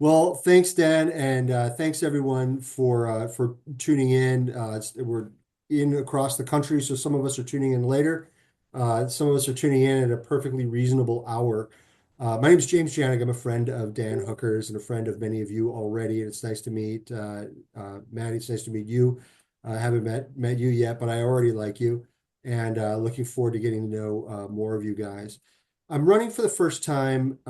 Well, thanks, Dan, and thanks everyone for tuning in. We're in across the country, so some of us are tuning in later. Some of us are tuning in at a perfectly reasonable hour. My name is James Janega. I'm a friend of Dan Hooker's and a friend of many of you already, and it's nice to meet Maddie. It's nice to meet you. I haven't met you yet, but I already like you, and looking forward to getting to know more of you guys. I'm running for the first time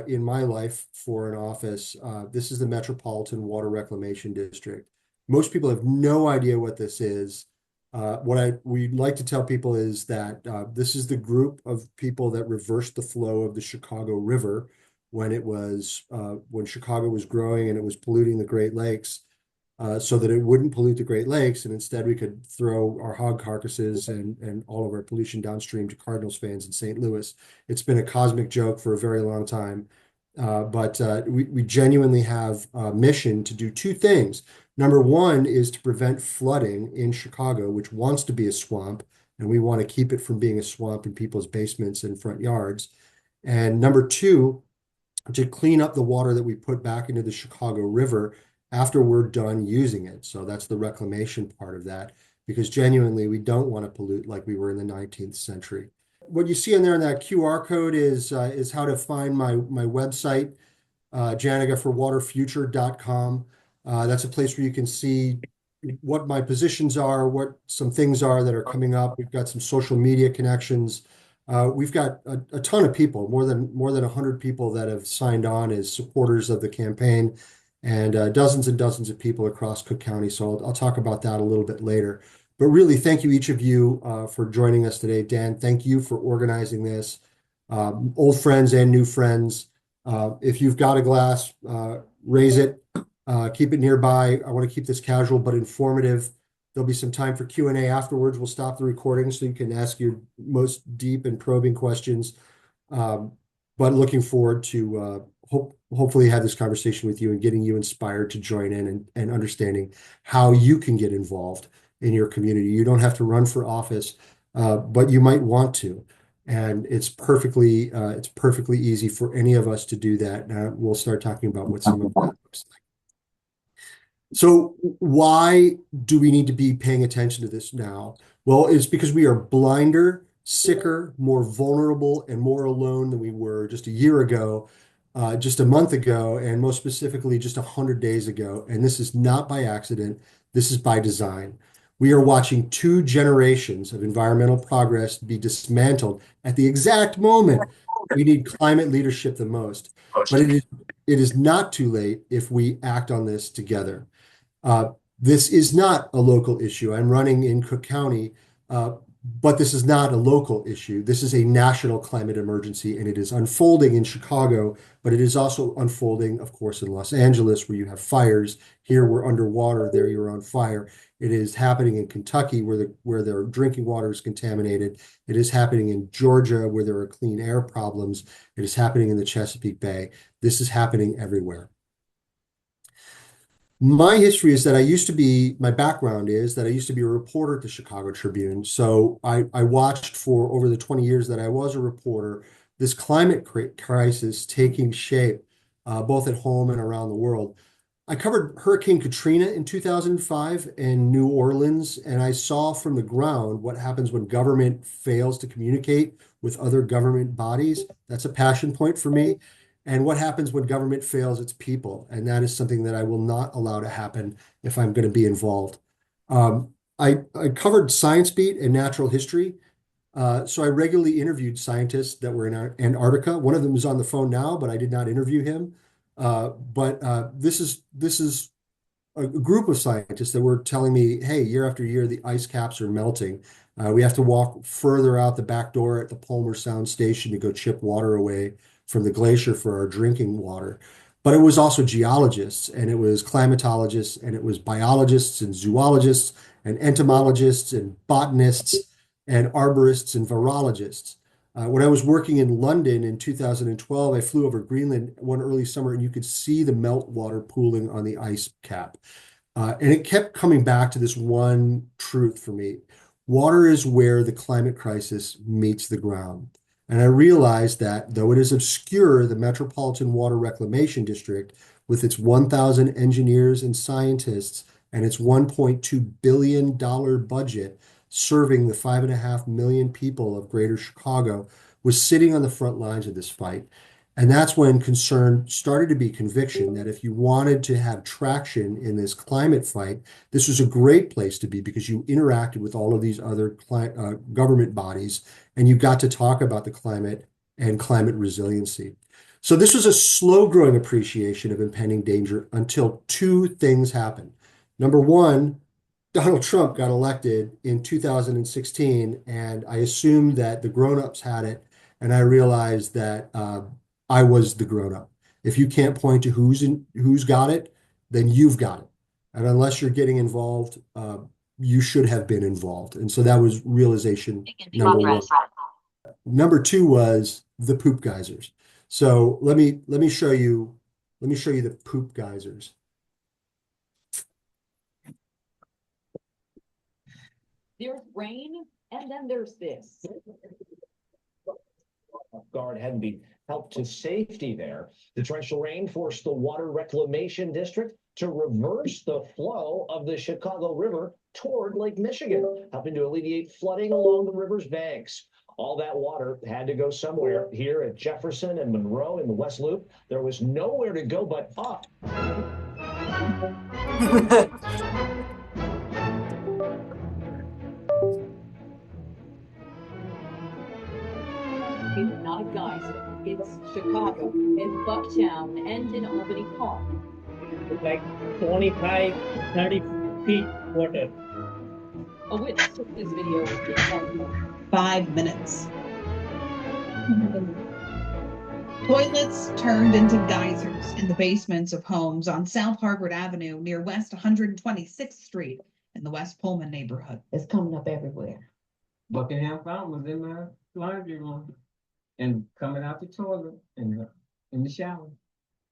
in my life for an office. This is the Metropolitan Water Reclamation District. Most people have no idea what this is. What we'd like to tell people is that this is the group of people that reversed the flow of the Chicago River when Chicago was growing and it was polluting the Great Lakes, so that it wouldn't pollute the Great Lakes, and instead we could throw our hog carcasses and all of our pollution downstream to Cardinals fans in St. Louis. It's been a cosmic joke for a very long time, but we genuinely have a mission to do two things. Number one is to prevent flooding in Chicago, which wants to be a swamp, and we want to keep it from being a swamp in people's basements and front yards. And number two, to clean up the water that we put back into the Chicago River after we're done using it. So that's the reclamation part of that, because genuinely we don't want to pollute like we were in the 19th century. What you see in there in that QR code is how to find my website, janegaforwaterfuture.com. That's a place where you can see what my positions are, what some things are that are coming up. We've got some social media connections. We've got a ton of people, more than 100 people that have signed on as supporters of the campaign, and dozens and dozens of people across Cook County. So I'll talk about that a little bit later. But really, thank you each of you for joining us today. Dan, thank you for organizing this. Old friends and new friends. If you've got a glass, raise it. Keep it nearby. I want to keep this casual but informative. There'll be some time for Q&A afterwards. We'll stop the recording so you can ask your most deep and probing questions. But looking forward to hopefully have this conversation with you and getting you inspired to join in and understanding how you can get involved in your community. You don't have to run for office, but you might want to. And it's perfectly easy for any of us to do that. We'll start talking about what some of that looks like. So why do we need to be paying attention to this now? Well, it's because we are blinder, sicker, more vulnerable, and more alone than we were just a year ago, just a month ago, and most specifically, just 100 days ago. And this is not by accident. This is by design. We are watching two generations of environmental progress be dismantled at the exact moment we need climate leadership the most. But it is not too late if we act on this together. This is not a local issue. I'm running in Cook County, but this is not a local issue. This is a national climate emergency, and it is unfolding in Chicago, but it is also unfolding, of course, in Los Angeles, where you have fires. Here we're underwater, there you're on fire. It is happening in Kentucky, where their drinking water is contaminated. It is happening in Georgia, where there are clean air problems. It is happening in the Chesapeake Bay. This is happening everywhere. My background is that I used to be a reporter at the Chicago Tribune. So I watched for over the 20 years that I was a reporter, this climate crisis taking shape, both at home and around the world. I covered Hurricane Katrina in 2005 in New Orleans, and I saw from the ground what happens when government fails to communicate with other government bodies. That's a passion point for me. And what happens when government fails its people. And that is something that I will not allow to happen if I'm going to be involved. I covered Science Beat and natural history. So I regularly interviewed scientists that were in Antarctica. One of them is on the phone now, but I did not interview him. But this is a group of scientists that were telling me, hey, year after year, the ice caps are melting. We have to walk further out the back door at the Palmer Sound Station to go chip water away from the glacier for our drinking water. But it was also geologists, and it was climatologists, and it was biologists and zoologists and entomologists and botanists and arborists and virologists. When I was working in London in 2012, I flew over Greenland one early summer, and you could see the meltwater pooling on the ice cap. And it kept coming back to this one truth for me. Water is where the climate crisis meets the ground. And I realized that though it is obscure, the Metropolitan Water Reclamation District, with its 1,000 engineers and scientists and its $1.2 billion budget serving the 5.5 million people of Greater Chicago, was sitting on the front lines of this fight. And that's when concern started to be conviction that if you wanted to have traction in this climate fight, this was a great place to be because you interacted with all of these other government bodies and you got to talk about the climate and climate resiliency. So this was a slow growing appreciation of impending danger until two things happened. Number one, Donald Trump got elected in 2016, and I assumed that the grown-ups had it, and I realized that I was the grown-up. If you can't point to who's got it, then you've got it. And unless you're getting involved, you should have been involved. And so that was realization number one. Number two was the poop geysers. So let me show you the poop geysers. There's rain, and then there's this. Guard hadn't been helped to safety there. The torrential rain forced the Water Reclamation District to reverse the flow of the Chicago River toward Lake Michigan, helping to alleviate flooding along the river's banks. All that water had to go somewhere. Here at Jefferson and Monroe in the West Loop, there was nowhere to go but up. It's not a geyser. It's Chicago, in Bucktown, and in Albany Park. It's like 25, 30 feet water. A witness took this video with the 5 minutes. Toilets turned into geysers in the basements of homes on South Harvard Avenue near West 126th Street in the West Pullman neighborhood. It's coming up everywhere. Buckingham Fountain was in my laundry room and coming out the toilet in the shower.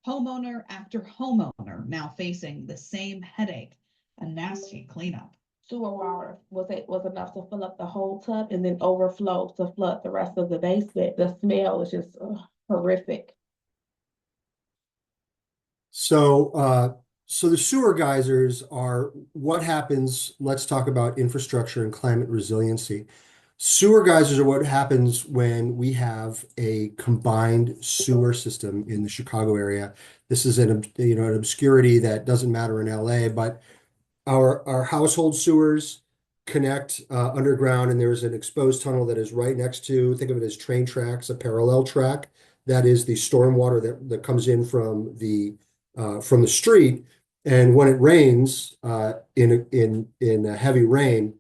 Homeowner after homeowner now facing the same headache, a nasty cleanup. Sewer water was enough to fill up the whole tub and then overflow to flood the rest of the basement. The smell is just horrific. So the sewer geysers are what happens. Let's talk about infrastructure and climate resiliency. Sewer geysers are what happens when we have a combined sewer system in the Chicago area. This is an obscurity that doesn't matter in LA, but our household sewers connect underground, and there's an exposed tunnel that is right next to, think of it as train tracks, a parallel track. That is the stormwater that comes in from the street. And when it rains, in a heavy rain,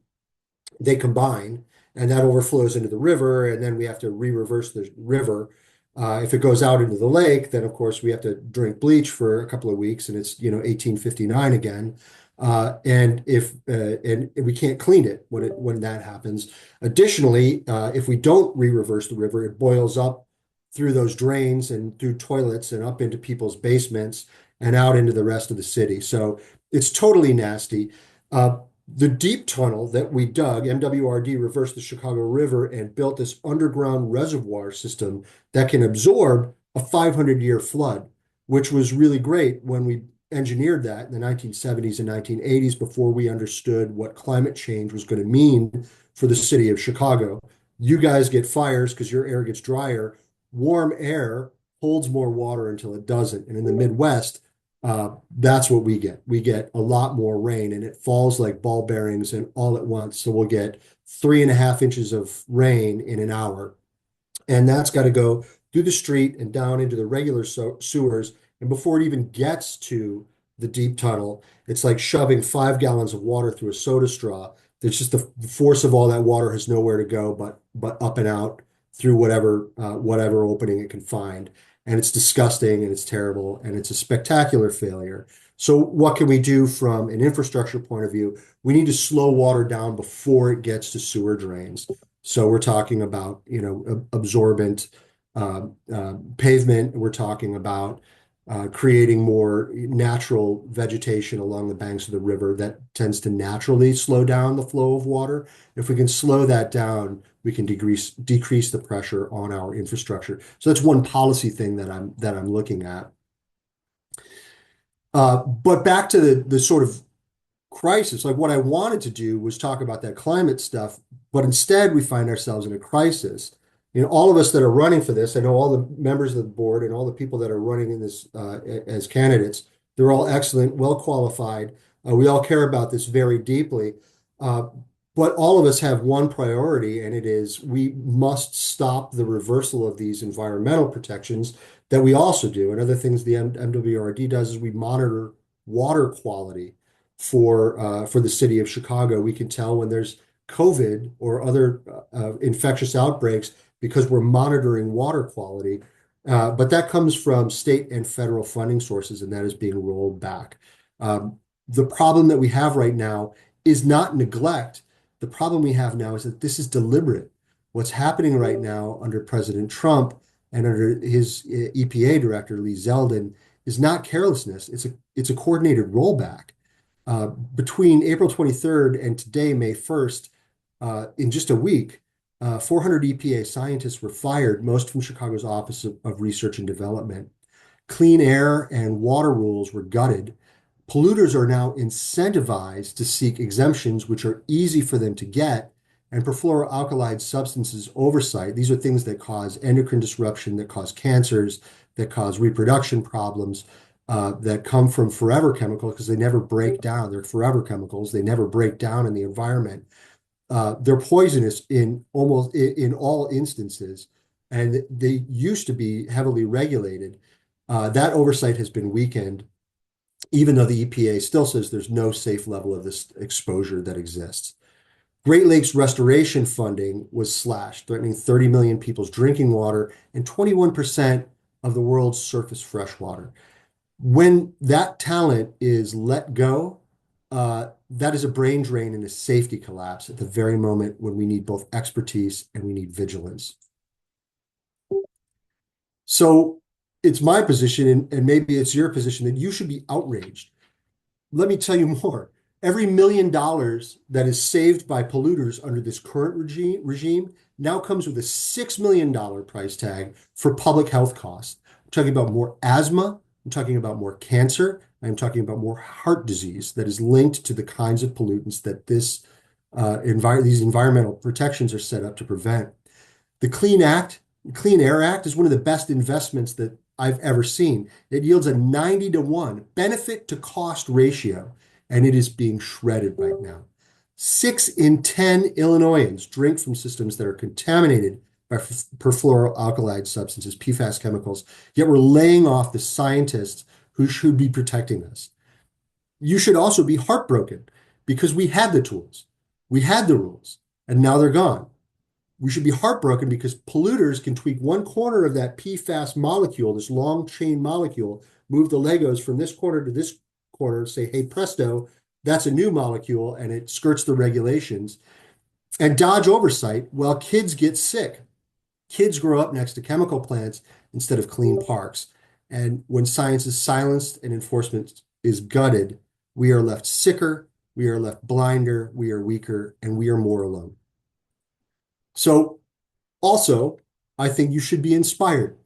they combine, and that overflows into the river, and then we have to re-reverse the river. If it goes out into the lake, then of course we have to drink bleach for a couple of weeks, and it's 1859 again. And we can't clean it when that happens. Additionally, if we don't re-reverse the river, it boils up through those drains and through toilets and up into people's basements and out into the rest of the city. So it's totally nasty. The deep tunnel that we dug, MWRD reversed the Chicago River and built this underground reservoir system that can absorb a 500-year flood, which was really great when we engineered that in the 1970s and 1980s before we understood what climate change was going to mean for the city of Chicago. You guys get fires because your air gets drier. Warm air holds more water until it doesn't. And in the Midwest, that's what we get. We get a lot more rain, and it falls like ball bearings and all at once. So we'll get 3.5 inches of rain in an hour. And that's got to go through the street and down into the regular sewers. And before it even gets to the deep tunnel, it's like shoving 5 gallons of water through a soda straw. There's just the force of all that water has nowhere to go but up and out through whatever opening it can find. And it's disgusting and it's terrible and it's a spectacular failure. So what can we do from an infrastructure point of view? We need to slow water down before it gets to sewer drains. So we're talking about absorbent pavement. We're talking about creating more natural vegetation along the banks of the river that tends to naturally slow down the flow of water. If we can slow that down, we can decrease the pressure on our infrastructure. So that's one policy thing that I'm looking at. But back to the sort of crisis, like what I wanted to do was talk about that climate stuff, but instead we find ourselves in a crisis. All of us that are running for this, I know all the members of the board and all the people that are running in this as candidates, they're all excellent, well qualified. We all care about this very deeply. But all of us have one priority, and it is we must stop the reversal of these environmental protections that we also do. And other things the MWRD does is we monitor water quality for the city of Chicago. We can tell when there's COVID or other infectious outbreaks because we're monitoring water quality. But that comes from state and federal funding sources, and that is being rolled back. The problem that we have right now is not neglect. The problem we have now is that this is deliberate. What's happening right now under President Trump and under his EPA director, Lee Zeldin, is not carelessness. It's a coordinated rollback. Between April 23rd and today, May 1st, in just a week, 400 EPA scientists were fired, most from Chicago's Office of Research and Development. Clean air and water rules were gutted. Polluters are now incentivized to seek exemptions, which are easy for them to get, and perfluoroalkyl substances oversight. These are things that cause endocrine disruption, that cause cancers, that cause reproduction problems, that come from forever chemicals because they never break down. They're forever chemicals. They never break down in the environment. They're poisonous in all instances, and they used to be heavily regulated. That oversight has been weakened, even though the EPA still says there's no safe level of this exposure that exists. Great Lakes restoration funding was slashed, threatening 30 million people's drinking water and 21% of the world's surface freshwater. When that talent is let go, that is a brain drain and a safety collapse at the very moment when we need both expertise and we need vigilance. So it's my position, and maybe it's your position, that you should be outraged. Let me tell you more. Every $1 million that is saved by polluters under this current regime now comes with a $6 million price tag for public health costs. I'm talking about more asthma. I'm talking about more cancer. I'm talking about more heart disease that is linked to the kinds of pollutants that these environmental protections are set up to prevent. The Clean Air Act is one of the best investments that I've ever seen. It yields a 90-to-1 benefit to cost ratio, and it is being shredded right now. 6 in 10 Illinoisans drink from systems that are contaminated by perfluoroalkyl substances, PFAS chemicals, yet we're laying off the scientists who should be protecting us. You should also be heartbroken because we had the tools, we had the rules, and now they're gone. We should be heartbroken because polluters can tweak one corner of that PFAS molecule, this long chain molecule, move the Legos from this corner to this corner, say, hey, presto, that's a new molecule, and it skirts the regulations, and dodge oversight while kids get sick. Kids grow up next to chemical plants instead of clean parks. And when science is silenced and enforcement is gutted, we are left sicker, we are left blinder, we are weaker, and we are more alone. So also, I think you should be inspired.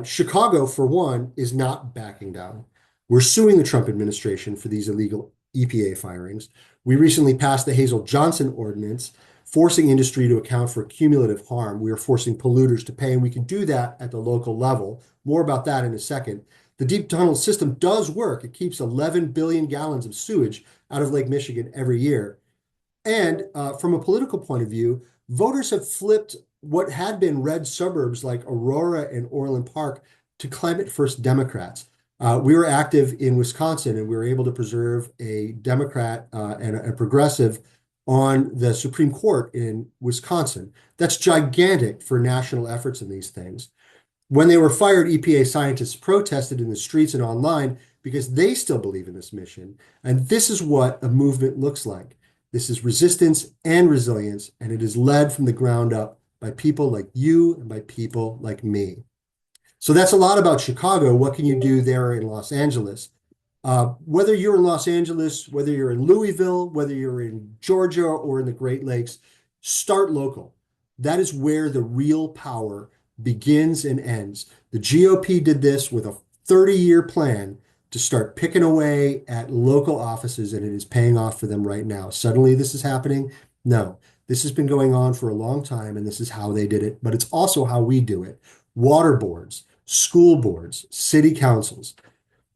Chicago, for one, is not backing down. We're suing the Trump administration for these illegal EPA firings. We recently passed the Hazel-Johnson ordinance, forcing industry to account for cumulative harm. We are forcing polluters to pay, and we can do that at the local level. More about that in a second. The deep tunnel system does work. It keeps 11 billion gallons of sewage out of Lake Michigan every year. And from a political point of view, voters have flipped what had been red suburbs like Aurora and Orland Park to climate-first Democrats. We were active in Wisconsin, and we were able to preserve a Democrat and a progressive on the Supreme Court in Wisconsin. That's gigantic for national efforts in these things. When they were fired, EPA scientists protested in the streets and online because they still believe in this mission. And this is what a movement looks like. This is resistance and resilience, and it is led from the ground up by people like you and by people like me. So that's a lot about Chicago. What can you do there in Los Angeles? Whether you're in Los Angeles, whether you're in Louisville, whether you're in Georgia or in the Great Lakes, start local. That is where the real power begins and ends. The GOP did this with a 30-year plan to start picking away at local offices, and it is paying off for them right now. Suddenly this is happening? No, this has been going on for a long time, and this is how they did it, but it's also how we do it. Water boards, school boards, city councils.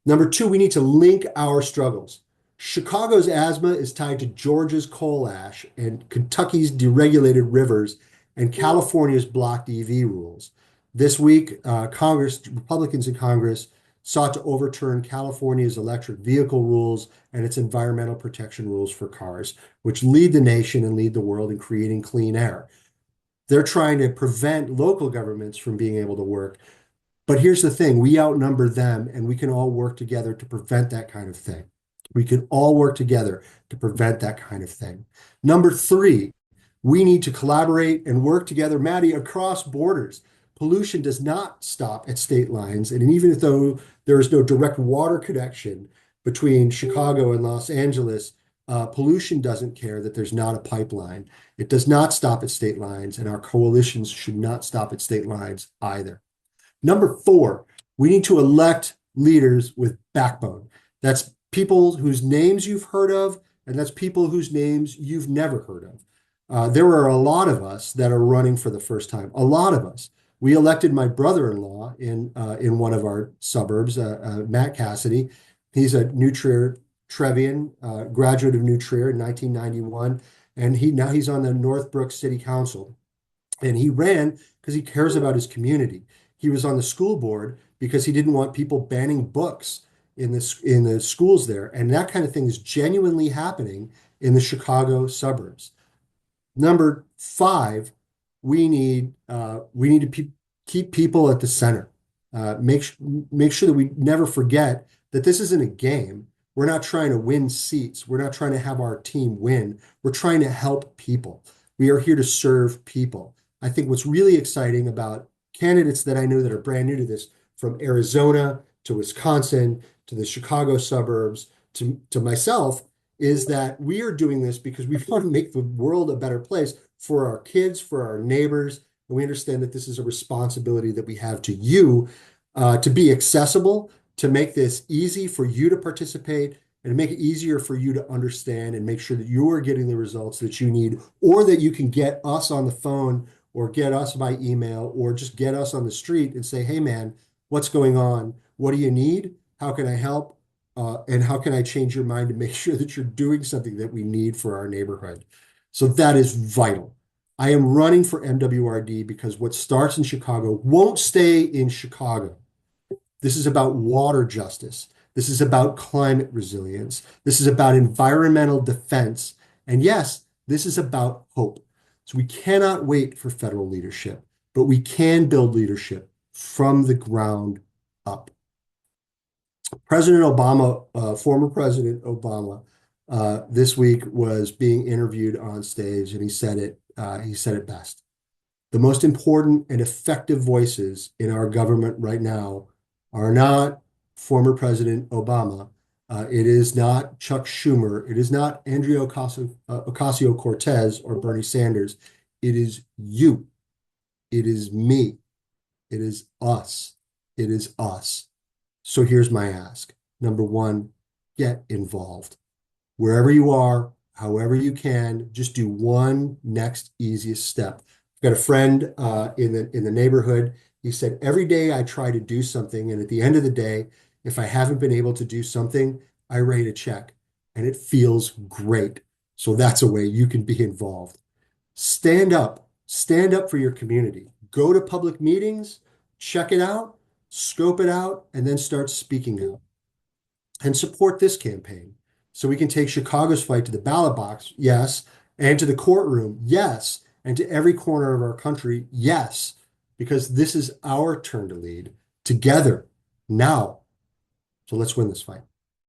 Number two, we need to link our struggles. Chicago's asthma is tied to Georgia's coal ash and Kentucky's deregulated rivers and California's blocked EV rules. This week, Republicans in Congress sought to overturn California's electric vehicle rules and its environmental protection rules for cars, which lead the nation and lead the world in creating clean air. They're trying to prevent local governments from being able to work. But here's the thing, we outnumber them, and we can all work together to prevent that kind of thing. We can all work together to prevent that kind of thing. Number three, we need to collaborate and work together, Maddie, across borders. Pollution does not stop at state lines. And even though there is no direct water connection between Chicago and Los Angeles, pollution doesn't care that there's not a pipeline. It does not stop at state lines, and our coalitions should not stop at state lines either. Number four, we need to elect leaders with backbone. That's people whose names you've heard of, and that's people whose names you've never heard of. There are a lot of us that are running for the first time. A lot of us. We elected my brother-in-law in one of our suburbs, Matt Cassidy. He's a New Trier Trevian, graduate of New Trier in 1991, and now he's on the Northbrook City Council. And he ran because he cares about his community. He was on the school board because he didn't want people banning books in the schools there. And that kind of thing is genuinely happening in the Chicago suburbs. Number five, we need to keep people at the center. Make sure that we never forget that this isn't a game. We're not trying to win seats. We're not trying to have our team win. We're trying to help people. We are here to serve people. I think what's really exciting about candidates that I know that are brand new to this, from Arizona to Wisconsin to the Chicago suburbs to myself, is that we are doing this because we want to make the world a better place for our kids, for our neighbors. And we understand that this is a responsibility that we have to you to be accessible, to make this easy for you to participate, and to make it easier for you to understand and make sure that you are getting the results that you need, or that you can get us on the phone or get us by email or just get us on the street and say, hey, man, what's going on? What do you need? How can I help? And how can I change your mind to make sure that you're doing something that we need for our neighborhood? So that is vital. I am running for MWRD because what starts in Chicago won't stay in Chicago. This is about water justice. This is about climate resilience. This is about environmental defense. And yes, this is about hope. So we cannot wait for federal leadership, but we can build leadership from the ground up. President Obama, former President Obama, this week was being interviewed on stage, and he said it best. The most important and effective voices in our government right now are not former President Obama. It is not Chuck Schumer. It is not Andrea Ocasio-Cortez or Bernie Sanders. It is you. It is me. It is us. It is us. So here's my ask. Number one, get involved. Wherever you are, however you can, just do one next easiest step. I've got a friend in the neighborhood. He said, every day I try to do something, and at the end of the day, if I haven't been able to do something, I write a check, and it feels great. So that's a way you can be involved. Stand up for your community. Go to public meetings, check it out, scope it out, and then start speaking out. And support this campaign so we can take Chicago's fight to the ballot box, yes, and to the courtroom, yes, and to every corner of our country, yes, because this is our turn to lead together now. So let's win this fight.